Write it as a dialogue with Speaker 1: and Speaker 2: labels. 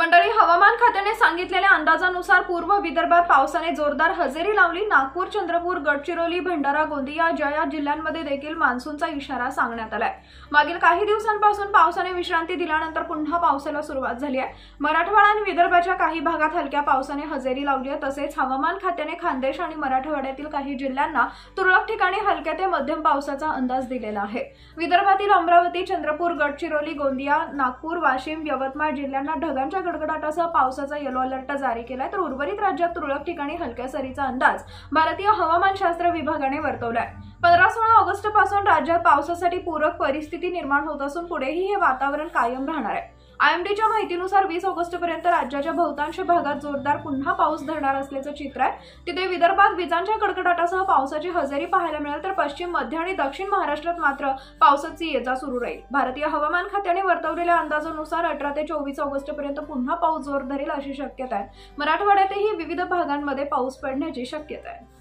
Speaker 1: मंडळी, हवामान खात्याने सांगितलेल्या अंदाजानुसार पूर्व विदर्भात पावसाने जोरदार हजेरी लावली। नागपूर, चंद्रपूर, गडचिरोली, भंडारा, गोंदिया या जिल्ह्यांमध्ये देखील मान्सूनचा इशारा सांगण्यात आलाय। मागील काही दिवसांपासून पावसाने विश्रांती दिल्यानंतर पुन्हा पावसाला सुरुवात झाली आहे। मराठवाडा आणि विदर्भाच्या काही भागात हलक्या पावसाने हजेरी लावली आहे। तसेच हवामान खात्याने खानदेश आणि मराठवाड्यातील काही जिल्ह्यांना तुरळक ठिकाणी हलक्या ते मध्यम पावसाचा अंदाज दिलेला आहे। विदर्भातील अमरावती, चंद्रपूर, गडचिरोली, गोंदिया, नागपूर, वाशिम, यवतमाळ जिल्ह्यांना ढगांच्या गडगडाटासह पावसाचा येलो अलर्ट जारी केलाय, तर उर्वरित राज्यात तुरळक ठिकाणी हलक्या सरीचा अंदाज भारतीय हवामानशास्त्र विभागाने वर्तवलाय। 15-16 ऑगस्ट पासून राज्यात पावसासाठी पूरक परिस्थिती निर्माण होत असून पुढेही हे वातावरण कायम राहणार आहे। आयएमडीच्या माहितीनुसार 20 ऑगस्ट पर्यंत राज्याच्या बहुतांश भागात जोरदार पुन्हा पाऊस धरणार असल्याचं चित्र आहे। तिथे विदर्भात विजांच्या कडकडाटासह पावसाची हजेरी पाहायला मिळेल, तर पश्चिम, मध्य आणि दक्षिण महाराष्ट्रात मात्र पावसाची ये-जा सुरू राहील। भारतीय हवामान खात्याने वर्तवलेल्या अंदाजानुसार 18 ते 24 ऑगस्ट पर्यंत पुन्हा पाऊस जोर धरेल अशी शक्यता आहे। मराठवाड्यातही विविध भागांमध्ये पाऊस पडण्याची शक्यता आहे।